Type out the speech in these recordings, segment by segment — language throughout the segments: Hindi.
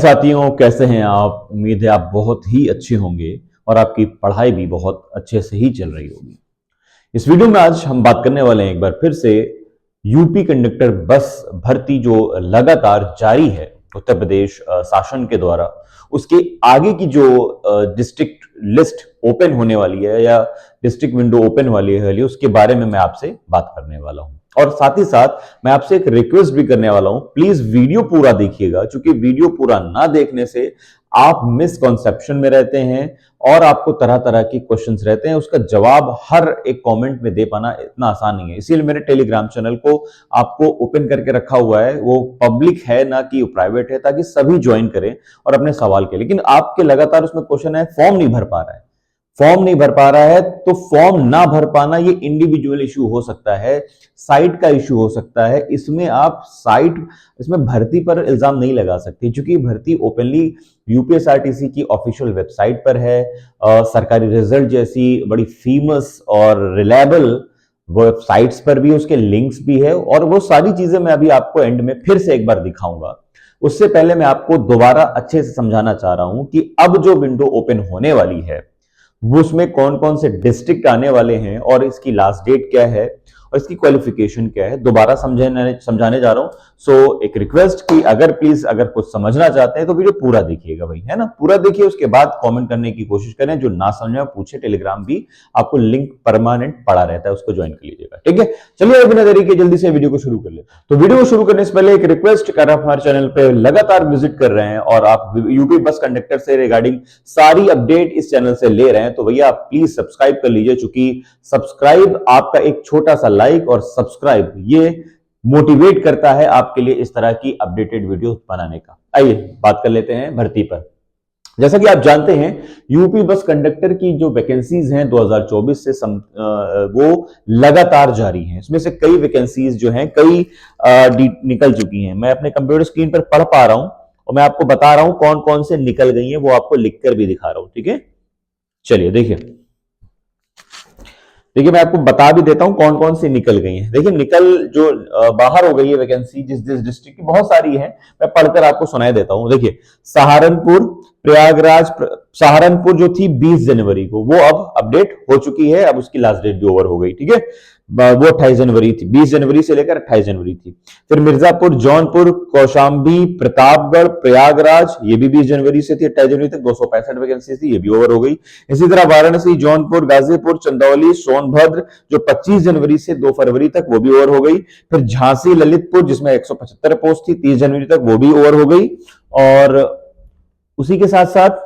साथियों, कैसे हैं आप? उम्मीद है आप बहुत ही अच्छे होंगे और आपकी पढ़ाई भी बहुत अच्छे से ही चल रही होगी। इस वीडियो में आज हम बात करने वाले हैं एक बार फिर से यूपी कंडक्टर बस भर्ती जो लगातार जारी है उत्तर प्रदेश शासन के द्वारा, उसके आगे की जो डिस्ट्रिक्ट लिस्ट ओपन होने वाली है या डिस्ट्रिक्ट विंडो ओपन वाली है, उसके बारे में मैं आपसे बात करने वाला हूं। और साथ ही साथ मैं आपसे एक रिक्वेस्ट भी करने वाला हूं, प्लीज वीडियो पूरा देखिएगा, क्योंकि वीडियो पूरा ना देखने से आप मिसकॉन्सेप्शन में रहते हैं और आपको तरह तरह के क्वेश्चंस रहते हैं, उसका जवाब हर एक कमेंट में दे पाना इतना आसान नहीं है। इसीलिए मेरे टेलीग्राम चैनल को आपको ओपन करके रखा हुआ है, वो पब्लिक है ना कि प्राइवेट है, ताकि सभी ज्वाइन करें और अपने सवाल के। लेकिन आपके लगातार उसमें क्वेश्चन है, फॉर्म नहीं भर पा रहा है, फॉर्म नहीं भर पा रहा है, तो फॉर्म ना भर पाना ये इंडिविजुअल इशू हो सकता है, साइट का इशू हो सकता है। इसमें भर्ती पर इल्जाम नहीं लगा सकते, क्योंकि भर्ती ओपनली यूपीएसआरटीसी की ऑफिशियल वेबसाइट पर है। सरकारी रिजल्ट जैसी बड़ी फेमस और रिलायबल वेबसाइट्स पर भी उसके लिंक्स भी है, और वो सारी चीजें मैं अभी आपको एंड में फिर से एक बार दिखाऊंगा। उससे पहले मैं आपको दोबारा अच्छे से समझाना चाह रहा हूं कि अब जो विंडो ओपन होने वाली है वो उसमें कौन कौन से डिस्ट्रिक्ट आने वाले हैं और इसकी लास्ट डेट क्या है और इसकी क्वालिफिकेशन क्या है, दोबारा समझाने जा रहा हूं। सो एक रिक्वेस्ट कि अगर कुछ समझना चाहते हैं तो वीडियो पूरा देखिएगा भाई, है ना, पूरा देखिए। उसके बाद कमेंट करने की कोशिश करें, जो ना समझ में पूछे। टेलीग्राम भी आपको लिंक परमानेंट पड़ा रहता है, उसको ज्वाइन कर लीजिएगा, ठीक है। चलिए बिना देरी के जल्दी से वीडियो को शुरू कर ले। तो वीडियो को शुरू करने से पहले एक रिक्वेस्ट कर, आप हमारे चैनल पे लगातार विजिट कर रहे हैं और आप यूपी बस कंडक्टर से रिगार्डिंग सारी अपडेट इस चैनल से ले रहे हैं, तो भैया आप प्लीज सब्सक्राइब कर लीजिए, क्योंकि सब्सक्राइब, आपका एक छोटा सा लाइक और सब्सक्राइब, ये मोटिवेट करता है आपके लिए इस तरह की अपडेटेड वीडियो बनाने का। आइए बात कर लेते हैं भर्ती पर। जैसा कि आप जानते हैं, यूपी बस कंडक्टर की जो वैकेंसीज हैं 2024 से वो लगातार जारी हैं। इसमें से कई वैकेंसीज जो हैं कई निकल चुकी हैं। मैं अपने कंप्यूटर स्क्रीन पर पढ़ पा रहा हूं और मैं आपको बता रहा हूं कौन कौन से निकल गई हैं, वो आपको लिखकर भी दिखा रहा हूं, ठीक है। चलिए देखिए मैं आपको बता भी देता हूं कौन कौन सी निकल गई हैं। देखिए जो बाहर हो गई है वैकेंसी, जिस जिस डिस्ट्रिक्ट की, बहुत सारी है, मैं पढ़कर आपको सुनाई देता हूं। देखिए सहारनपुर, प्रयागराज, सहारनपुर जो थी 20 जनवरी को, वो अब अपडेट हो चुकी है, अब उसकी लास्ट डेट भी ओवर हो गई, ठीक है। वो 28 जनवरी थी, 20 जनवरी से लेकर 28 जनवरी थी। फिर मिर्जापुर, जौनपुर, कौशाम्बी, प्रतापगढ़, प्रयागराज, ये भी 20 जनवरी से थी, 28 जनवरी तक 265 वैकेंसी थी, ये भी ओवर हो गई। इसी तरह वाराणसी, जौनपुर, गाजीपुर, चंदौली, सोनभद्र जो 25 जनवरी से 2 फरवरी तक, वो भी ओवर हो गई। फिर झांसी, ललितपुर जिसमें 175 पोस्ट थी, 30 जनवरी तक, वो भी ओवर हो गई। और उसी के साथ साथ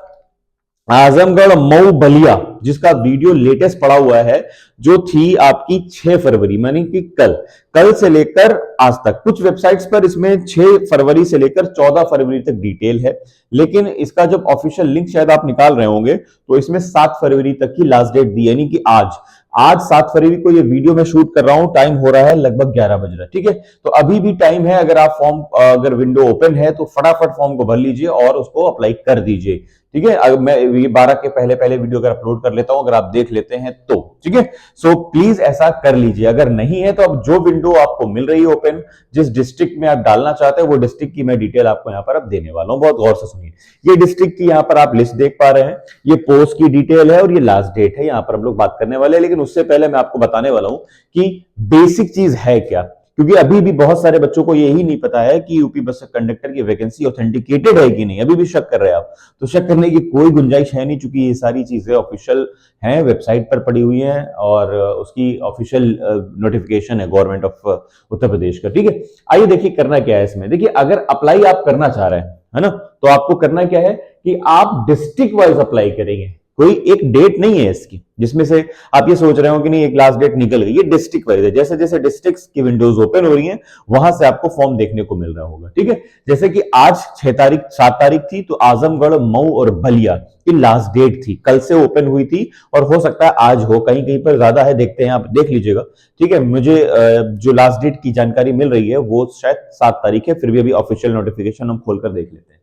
आजमगढ़, मऊ, बलिया, जिसका वीडियो लेटेस्ट पड़ा हुआ है, जो थी आपकी 6 फरवरी, मानी कि कल से लेकर आज तक। कुछ वेबसाइट्स पर इसमें 6 फरवरी से लेकर 14 फरवरी तक डिटेल है, लेकिन इसका जब ऑफिशियल लिंक शायद आप निकाल रहे होंगे तो इसमें 7 फरवरी तक की लास्ट डेट दी, यानी कि आज 7 फरवरी को ये वीडियो मैं शूट कर रहा हूं, टाइम हो रहा है लगभग 11 बज रहा है, ठीक है। तो अभी भी टाइम है, अगर विंडो ओपन है तो फटाफट फॉर्म को भर लीजिए और उसको अप्लाई कर दीजिए, ठीक है। अगर मैं ये 12 के पहले वीडियो अगर अपलोड कर लेता हूं, अगर आप देख लेते हैं तो, ठीक है। सो प्लीज ऐसा कर लीजिए। अगर नहीं है तो अब जो विंडो आपको मिल रही है ओपन, जिस डिस्ट्रिक्ट में आप डालना चाहते हैं, वो डिस्ट्रिक्ट की मैं डिटेल आपको यहां पर अब देने वाला हूं, बहुत गौर से सुनिए। ये डिस्ट्रिक्ट की यहां पर आप लिस्ट देख पा रहे हैं, ये पोस्ट की डिटेल है और ये लास्ट डेट है, यहां पर हम लोग बात करने वाले हैं। लेकिन उससे पहले मैं आपको बताने वाला हूं कि बेसिक चीज है क्या, क्योंकि अभी भी बहुत सारे बच्चों को यही नहीं पता है कि यूपी बस कंडक्टर की वैकेंसी ऑथेंटिकेटेड है कि नहीं, अभी भी शक कर रहे हैं आप। तो शक करने की कोई गुंजाइश है नहीं, क्योंकि ये सारी चीजें ऑफिशियल हैं, वेबसाइट पर पड़ी हुई हैं और उसकी ऑफिशियल नोटिफिकेशन है गवर्नमेंट ऑफ उत्तर प्रदेश का, ठीक है। आइए देखिए करना क्या है इसमें। देखिए अगर अप्लाई आप करना चाह रहे हैं, है ना, तो आपको करना क्या है कि आप डिस्ट्रिक्ट वाइज अप्लाई करेंगे। कोई एक डेट नहीं है इसकी जिसमें से आप ये सोच रहे हो कि नहीं एक लास्ट डेट निकल गई, ये डिस्ट्रिक्ट वाइज है। जैसे जैसे डिस्ट्रिक्ट्स की विंडोज ओपन हो रही हैं, वहां से आपको फॉर्म देखने को मिल रहा होगा, ठीक है। जैसे कि आज 7 तारीख थी, तो आजमगढ़, मऊ और बलिया की लास्ट डेट थी, कल से ओपन हुई थी और हो सकता है आज हो, कहीं कहीं पर ज्यादा है, देखते हैं, आप देख लीजिएगा, ठीक है। मुझे जो लास्ट डेट की जानकारी मिल रही है वो शायद 7 तारीख है, फिर भी अभी ऑफिशियल नोटिफिकेशन हम खोलकर देख लेते हैं,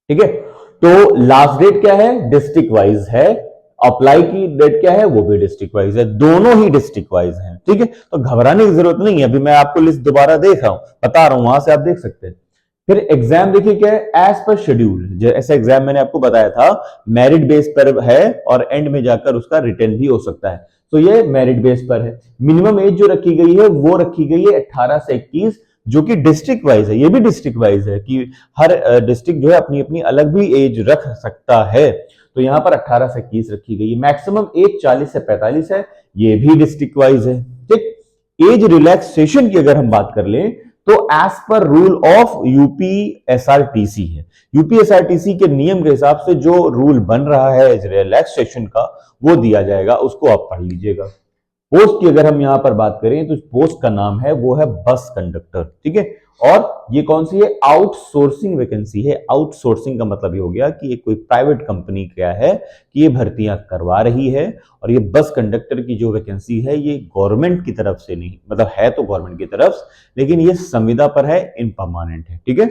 ठीक है। तो लास्ट डेट क्या है, डिस्ट्रिक्ट वाइज है। अप्लाई की डेट क्या है, वो भी डिस्ट्रिक्ट वाइज है, दोनों ही डिस्ट्रिक्ट वाइज हैं, ठीक है। तो घबराने की जरूरत नहीं है। अभी मैं आपको लिस्ट दोबारा देख रहा हूं, बता रहा हूं, वहां से आप देख सकते हैं। फिर एग्जाम देखिए क्या है, एज पर शेड्यूल, जैसे एग्जाम मैंने आपको बताया था मेरिट बेस पर है और एंड में जाकर उसका रिटर्न भी हो सकता है, तो ये मेरिट बेस पर है। मिनिमम एज जो रखी गई है वो रखी गई है 18 से 21, जो कि डिस्ट्रिक्ट वाइज है, ये भी डिस्ट्रिक्ट वाइज है कि हर डिस्ट्रिक्ट जो है अपनी अपनी अलग भी एज रख सकता है, तो यहां पर 18 से 21 रखी गई है। मैक्सिमम एज 40 से 45 है, ये भी डिस्ट्रिक्ट वाइज है। ठीक, एज रिलैक्सेशन की अगर हम बात कर लें तो as per rule of UPSRTC है, यूपीएसआरटीसी के नियम के हिसाब से जो रूल बन रहा है एज रिलैक्सेशन का वो दिया जाएगा, उसको आप पढ़ लीजिएगा। पोस्ट की अगर हम यहां पर बात करें तो पोस्ट का नाम है वो है बस कंडक्टर। ठीक है, और ये कौन सी है, आउटसोर्सिंग वैकेंसी है। आउटसोर्सिंग का मतलब ये हो गया कि ये कोई प्राइवेट कंपनी क्या है कि ये भर्तियां करवा रही है, और ये बस कंडक्टर की जो वैकेंसी है ये गवर्नमेंट की तरफ से नहीं, मतलब है तो गवर्नमेंट की तरफ, लेकिन ये संविदा पर है, इनपरमानेंट है। ठीक है,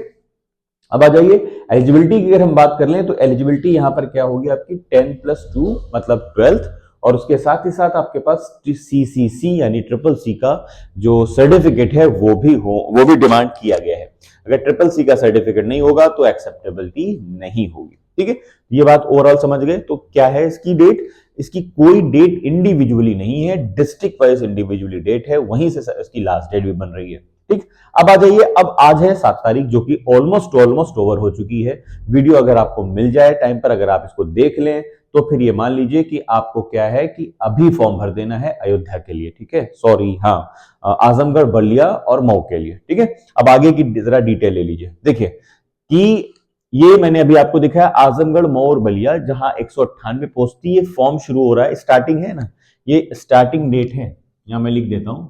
अब आ जाइए एलिजिबिलिटी की अगर हम बात कर लें तो एलिजिबिलिटी यहां पर क्या होगी आपकी 10+2 मतलब 12th, और उसके साथ ही साथ आपके पास सीसीसी यानी ट्रिपल सी का जो सर्टिफिकेट है वो भी डिमांड किया गया है। अगर ट्रिपल सी का सर्टिफिकेट नहीं होगा तो एक्सेप्टेबिलिटी नहीं होगी। ठीक है, ये बात ओवरऑल समझ गए। तो क्या है इसकी डेट, इसकी कोई डेट इंडिविजुअली नहीं है, डिस्ट्रिक्ट वाइज इंडिविजुअली डेट है, वहीं से इसकी लास्ट डेट भी बन रही है। ठीक, अब आ जाइए, अब आज है 7 तारीख जो कि ऑलमोस्ट ओवर हो चुकी है। वीडियो अगर आपको मिल जाए टाइम पर, अगर आप इसको देख लें तो फिर ये मान लीजिए कि आपको क्या है कि अभी फॉर्म भर देना है अयोध्या के लिए। ठीक है, सॉरी, हाँ, आजमगढ़, बलिया और मऊ के लिए। ठीक है, अब आगे की जरा डिटेल ले लीजिए। देखिए कि ये मैंने अभी आपको दिखाया आजमगढ़, मऊ और बलिया, जहां 198 पोस्ट थी, ये फॉर्म शुरू हो रहा है, स्टार्टिंग है ना, ये स्टार्टिंग डेट है, यहां मैं लिख देता हूं,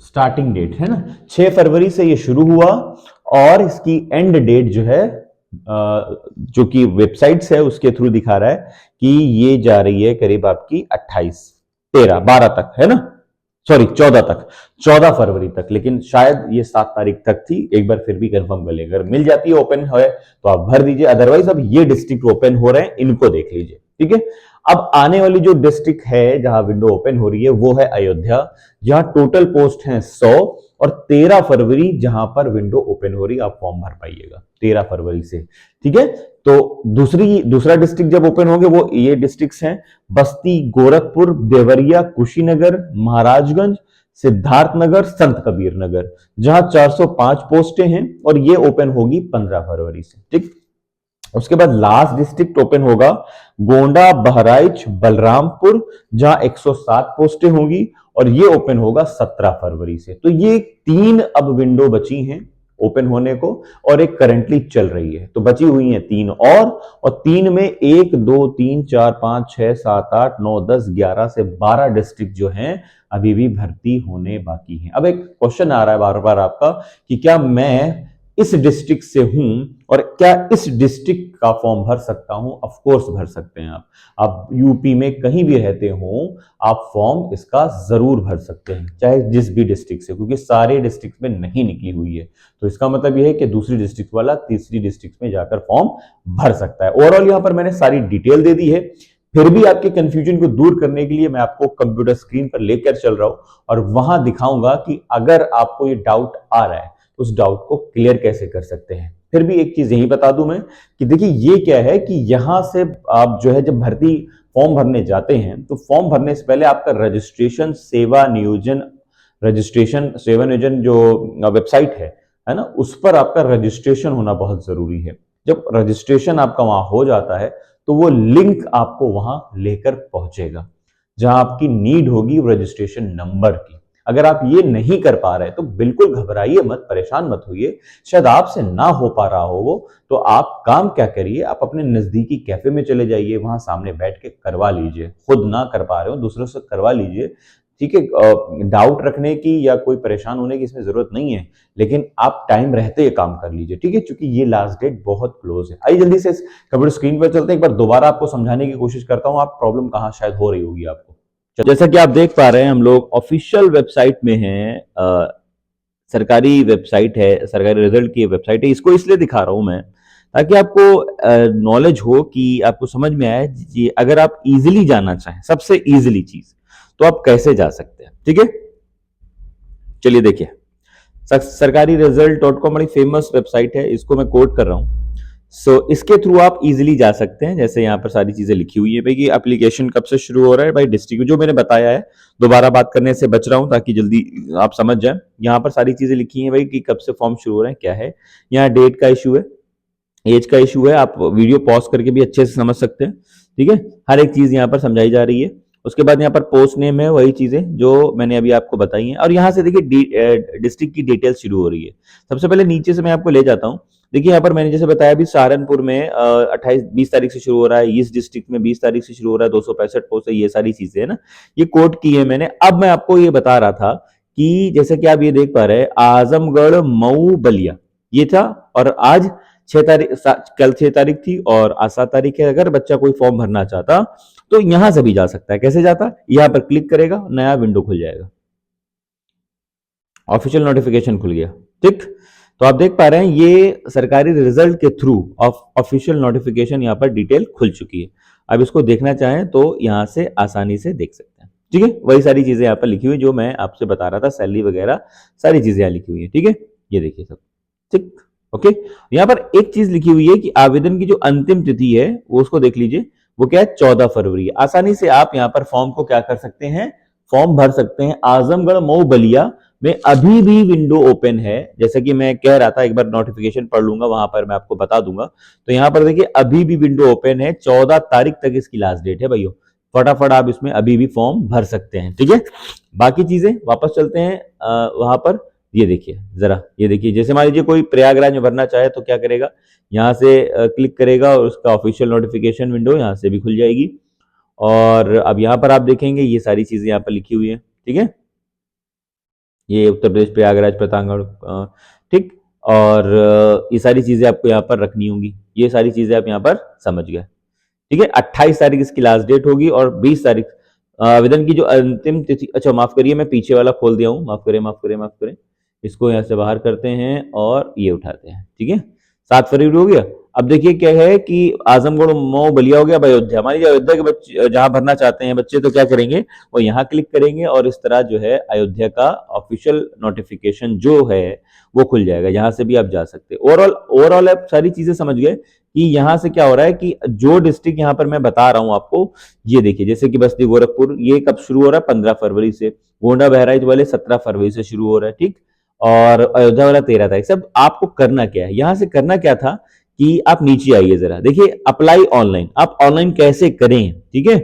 स्टार्टिंग डेट है ना, 6 फरवरी से ये शुरू हुआ, और इसकी एंड डेट जो है जो कि वेबसाइट्स है उसके थ्रू दिखा रहा है कि ये जा रही है करीब आपकी 28, 13, 12 तक है ना, सॉरी 14 तक, 14 फरवरी तक, लेकिन शायद ये 7 तारीख तक थी। एक बार फिर भी कंफर्म कर ले, अगर मिल जाती है ओपन है तो आप भर दीजिए, अदरवाइज अब ये डिस्ट्रिक्ट ओपन हो रहे हैं, इनको देख लीजिए। ठीक है, अब आने वाली जो डिस्ट्रिक्ट है जहां विंडो ओपन हो रही है वो है अयोध्या, जहां टोटल पोस्ट हैं 100, और 13 फरवरी जहां पर विंडो ओपन हो रही है, आप फॉर्म भर पाइएगा 13 फरवरी से। ठीक है, तो दूसरा डिस्ट्रिक्ट जब ओपन होंगे वो ये डिस्ट्रिक्ट्स हैं बस्ती, गोरखपुर, देवरिया, कुशीनगर, महाराजगंज, सिद्धार्थनगर, संत कबीर नगर, जहां 405 पोस्टें हैं, और ये ओपन होगी 15 फरवरी से। ठीक, उसके बाद लास्ट डिस्ट्रिक्ट ओपन होगा गोंडा, बहराइच, बलरामपुर, जहां 107 पोस्टें होंगी, और ये ओपन होगा 17 फरवरी से। तो ये 3 अब विंडो बची हैं ओपन होने को, और एक करंटली चल रही है, तो बची हुई हैं 3 और 3 में 1 2 3 4 5 6 7 8 9 10 11 से 12 डिस्ट्रिक्ट जो हैं अभी भी भर्ती होने बाकी हैं। अब एक क्वेश्चन आ रहा है बार बार आपका कि क्या मैं इस डिस्ट्रिक्ट से हूं और क्या इस डिस्ट्रिक्ट का फॉर्म भर सकता हूं? ऑफ कोर्स भर सकते हैं आप यूपी में कहीं भी रहते हो आप फॉर्म इसका जरूर भर सकते हैं, चाहे जिस भी डिस्ट्रिक्ट से, क्योंकि सारे डिस्ट्रिक्ट में नहीं निकली हुई है। तो इसका मतलब यह है कि दूसरी डिस्ट्रिक्ट वाला तीसरी डिस्ट्रिक्ट में जाकर फॉर्म भर सकता है। ओवरऑल यहां पर मैंने सारी डिटेल दे दी है, फिर भी आपके कंफ्यूजन को दूर करने के लिए मैं आपको कंप्यूटर स्क्रीन पर लेकर चल रहा हूं, और वहां दिखाऊंगा कि अगर आपको ये डाउट आ रहा है उस डाउट को क्लियर कैसे कर सकते हैं। फिर भी एक चीज यही बता दूं मैं कि देखिए ये क्या है कि यहां से आप जो है जब भर्ती फॉर्म भरने जाते हैं तो फॉर्म भरने से पहले आपका रजिस्ट्रेशन सेवा नियोजन जो वेबसाइट है ना, उस पर आपका रजिस्ट्रेशन होना बहुत जरूरी है। जब रजिस्ट्रेशन आपका वहां हो जाता है तो वो लिंक आपको वहां लेकर पहुंचेगा जहां आपकी नीड होगी रजिस्ट्रेशन नंबर की। अगर आप ये नहीं कर पा रहे तो बिल्कुल घबराइए मत, परेशान मत होइए, शायद आपसे ना हो पा रहा हो वो, तो आप काम क्या करिए, आप अपने नजदीकी कैफे में चले जाइए, वहां सामने बैठ के करवा लीजिए। खुद ना कर पा रहे हो दूसरों से करवा लीजिए। ठीक है, डाउट रखने की या कोई परेशान होने की इसमें जरूरत नहीं है, लेकिन आप टाइम रहते ये काम कर लीजिए। ठीक है, क्योंकि ये लास्ट डेट बहुत क्लोज है। आइए जल्दी से कंप्यूटर स्क्रीन पर चलते हैं, एक बार दोबारा आपको समझाने की कोशिश करता हूं आप प्रॉब्लम कहां शायद हो रही होगी आपको। जैसा कि आप देख पा रहे हैं हम लोग ऑफिशियल वेबसाइट में हैं, सरकारी वेबसाइट है, सरकारी रिजल्ट की वेबसाइट है। इसको इसलिए दिखा रहा हूं मैं ताकि आपको नॉलेज हो कि आपको समझ में आए कि अगर आप इजीली जाना चाहें, सबसे इजीली चीज, तो आप कैसे जा सकते हैं, ठीक है। चलिए देखिए, सरकारी रिजल्ट डॉट कॉम बड़ी फेमस वेबसाइट है, इसको मैं कोट कर रहा हूं। इसके थ्रू आप इजीली जा सकते हैं। जैसे यहाँ पर सारी चीजें लिखी हुई है भाई कि एप्लीकेशन कब से शुरू हो रहा है, भाई डिस्ट्रिक्ट जो मैंने बताया है, दोबारा बात करने से बच रहा हूं ताकि जल्दी आप समझ जाए। यहाँ पर सारी चीजें लिखी हैं भाई कि कब से फॉर्म शुरू हो रहे हैं, क्या है। यहाँ डेट का इशू है, एज का इशू है, आप वीडियो पॉज करके भी अच्छे से समझ सकते हैं, ठीक है। हर एक चीज यहाँ पर समझाई जा रही है। उसके बाद यहाँ पर पोस्ट नेम है, वही चीजें जो मैंने अभी आपको बताई हैं। और यहाँ से देखिए डिस्ट्रिक्ट की डिटेल शुरू हो रही है। सबसे पहले नीचे से मैं आपको ले जाता हूँ। देखिए यहाँ पर मैंने जैसे बताया अभी सहारनपुर में 20 तारीख से शुरू हो रहा है, इस डिस्ट्रिक्ट में 20 तारीख से शुरू हो रहा है, 265 पोस्ट है, ये सारी चीजें है ना, ये कोट की है मैंने। अब मैं आपको ये बता रहा था कि जैसे कि आप ये देख पा रहे हैं, आजमगढ़, मऊ, बलिया, ये था। और आज 6 तारीख, कल 6 तारीख थी और आज 7 तारीख है। अगर बच्चा कोई फॉर्म भरना चाहता तो यहां से भी जा सकता है। कैसे जाता, यहां पर क्लिक करेगा, नया विंडो खुल जाएगा, ऑफिशियल नोटिफिकेशन खुल गया, ठीक। तो आप देख पा रहे हैं ये सरकारी रिजल्ट के थ्रू ऑफिशियल नोटिफिकेशन यहाँ पर डिटेल खुल चुकी है। अब इसको देखना चाहें तो यहां से आसानी से देख सकते हैं, ठीक है। वही सारी चीजें यहाँ पर लिखी हुई जो मैं आपसे बता रहा था, सैलरी वगैरह सारी चीजें यहाँ लिखी हुई है, ठीक है। ये देखिए सब, ठीक, ओके। यहाँ पर एक चीज लिखी हुई है कि आवेदन की जो अंतिम तिथि है वो उसको देख लीजिए, वो क्या है, 14 फरवरी। आसानी से आप यहाँ पर फॉर्म को क्या कर सकते हैं, फॉर्म भर सकते हैं। आजमगढ़, मऊ, बलिया में अभी भी विंडो ओपन है। जैसे कि मैं कह रहा था, एक बार नोटिफिकेशन पढ़ लूंगा, वहां पर मैं आपको बता दूंगा। तो यहाँ पर देखिए अभी भी विंडो ओपन है, 14 तारीख तक इसकी लास्ट डेट है भाइयों। फटाफट आप इसमें अभी भी फॉर्म भर सकते हैं, ठीक है। बाकी चीजें वापस चलते हैं वहां पर। ये देखिए जरा, ये देखिए, जैसे मान लीजिए कोई प्रयागराज में भरना चाहे तो क्या करेगा, यहाँ से क्लिक करेगा और उसका ऑफिशियल नोटिफिकेशन विंडो यहाँ से भी खुल जाएगी। और अब यहाँ पर आप देखेंगे ये सारी चीजें यहाँ पर लिखी हुई है, ठीक है। ये उत्तर प्रदेश प्रयागराज प्रतापगढ़, ठीक। और ये सारी चीजें आपको यहाँ पर रखनी होंगी, ये सारी चीजें आप यहाँ पर समझ गए, ठीक है। 28 तारीख इसकी लास्ट डेट होगी और 20 तारीख आवेदन की जो अंतिम तिथि। अच्छा माफ करिए, मैं पीछे वाला खोल दिया हूँ, माफ करें माफ करें माफ करें। इसको यहाँ से बाहर करते हैं और ये उठाते हैं, ठीक है। 7 फरवरी हो गया। अब देखिए क्या है कि आजमगढ़, मऊ, बलिया हो गया। अब अयोध्या, मान लीजिए अयोध्या के बच्चे जहां भरना चाहते हैं बच्चे, तो क्या करेंगे, वो यहाँ क्लिक करेंगे और इस तरह जो है अयोध्या का ऑफिशियल नोटिफिकेशन जो है वो खुल जाएगा। यहाँ से भी आप जा सकते हैं। ओवरऑल आप सारी चीजें समझ गए कि यहाँ से क्या हो रहा है कि जो डिस्ट्रिक्ट यहाँ पर मैं बता रहा हूँ आपको, ये देखिए जैसे कि बस्ती गोरखपुर, ये कब शुरू हो रहा है, 15 फरवरी से। गोंडा बहराइच वाले 17 फरवरी से शुरू हो रहा है, ठीक। और अयोध्या वाला 13 तारीख। सब आपको करना क्या है, यहां से करना क्या था कि आप नीचे आइए जरा, देखिए अप्लाई ऑनलाइन। आप ऑनलाइन कैसे करें, ठीक है।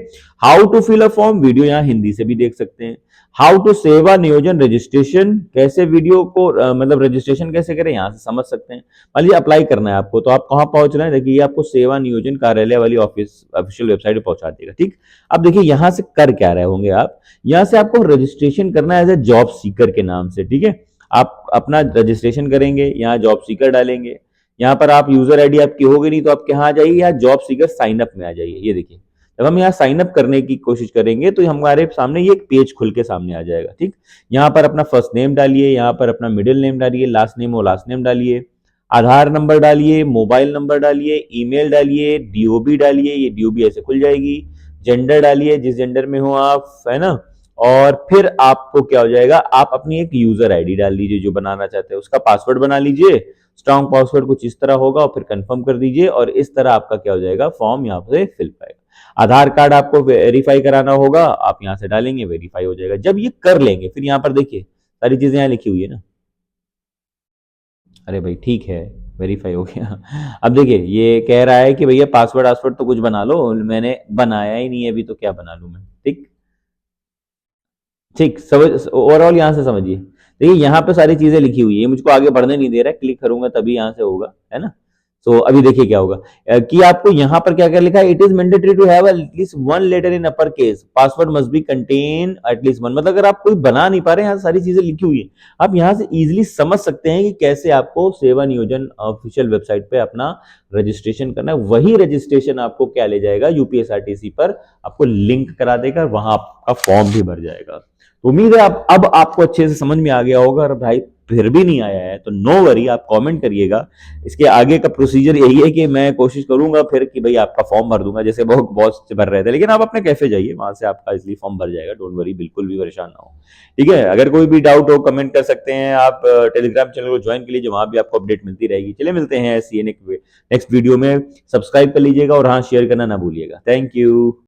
How to fill a form, video यहाँ हिंदी से भी देख सकते हैं। हाउ टू सेवा नियोजन रजिस्ट्रेशन, कैसे वीडियो को मतलब रजिस्ट्रेशन कैसे करें, यहां से समझ सकते हैं। मान लीजिए अप्लाई करना है आपको, तो आप कहां पहुंच रहे हैं, देखिए ये आपको सेवा नियोजन कार्यालय वाली ऑफिशियल वेबसाइट पर पहुंचा देगा, ठीक। अब देखिए यहां से कर क्या रहे होंगे आप, यहां से आपको रजिस्ट्रेशन करना है एज ए जॉब सीकर के नाम से, ठीक है। आप अपना रजिस्ट्रेशन करेंगे, यहाँ जॉब सीकर डालेंगे। यहाँ पर आप यूजर आईडी आपकी होगी नहीं तो आप कहाँ आ जाइए, यहाँ जॉब सीकर साइन अप में आ जाइए। ये देखिए जब हम यहाँ साइन अप करने की कोशिश करेंगे तो हमारे सामने ये एक पेज खुल के सामने आ जाएगा, ठीक। यहाँ पर अपना फर्स्ट नेम डालिए, यहाँ पर अपना मिडिल नेम डालिए, लास्ट नेम हो लास्ट नेम डालिए, आधार नंबर डालिए, मोबाइल नंबर डालिए, ईमेल डालिए, डीओबी डालिए, ये डीओबी ऐसे खुल जाएगी। जेंडर डालिए, जिस जेंडर में हो आप, है ना। और फिर आपको क्या हो जाएगा, आप अपनी एक यूजर आईडी डाल दीजिए जो बनाना चाहते हैं, उसका पासवर्ड बना लीजिए। स्ट्रॉन्ग पासवर्ड कुछ इस तरह होगा और फिर कंफर्म कर दीजिए और इस तरह आपका क्या हो जाएगा, फॉर्म यहाँ से फिल पाएगा। आधार कार्ड आपको वेरीफाई कराना होगा, आप यहाँ से डालेंगे, वेरीफाई हो जाएगा। जब ये कर लेंगे फिर यहाँ पर देखिए सारी चीजें यहाँ लिखी हुई है ना। अरे भाई ठीक है, वेरीफाई हो गया। अब देखिए ये कह रहा है कि भैया पासवर्ड वासवर्ड तो कुछ बना लो, मैंने बनाया ही नहीं है अभी, तो क्या बना लूं मैं, ठीक। ठीक, समझ, ओवरऑल यहां से समझिए। देखिए यहाँ पे सारी चीजें लिखी हुई है, मुझको आगे बढ़ने नहीं दे रहा है, क्लिक करूंगा तभी यहां से होगा, है ना। तो अभी देखिए क्या होगा कि आपको यहाँ पर क्या क्या लिखा है, it is mandatory to have at least one letter in upper case, password must be contain at least one. मतलब अगर आप कोई बना नहीं पा रहे, यहाँ सारी चीजें लिखी हुई है। आप यहाँ से इजिली समझ सकते हैं कि कैसे आपको सेवा नियोजन ऑफिशियल वेबसाइट पे अपना रजिस्ट्रेशन करना है। वही रजिस्ट्रेशन आपको क्या ले जाएगा, यूपीएसआरटीसी पर आपको लिंक करा देगा, वहां आपका फॉर्म भी भर जाएगा। तो उम्मीद है अब आपको अच्छे से समझ में आ गया होगा। और भाई फिर भी नहीं आया है तो नो वरी, आप कमेंट करिएगा। इसके आगे का प्रोसीजर यही है कि मैं कोशिश करूंगा फिर कि भाई आपका फॉर्म भर दूंगा, जैसे बहुत बहुत से भर रहे थे, लेकिन आप अपने कैफे जाइए, वहां से आपका इसलिए फॉर्म भर जाएगा, डोंट वरी, बिल्कुल भी परेशान ना हो। ठीक है, अगर कोई भी डाउट हो कमेंट कर सकते हैं आप, टेलीग्राम चैनल को ज्वाइन कर लीजिए, वहां भी आपको अपडेट मिलती रहेगी। चलिए मिलते हैं ऐसी नेक्स्ट वीडियो में, सब्सक्राइब कर लीजिएगा और हाँ शेयर करना ना भूलिएगा। Thank you.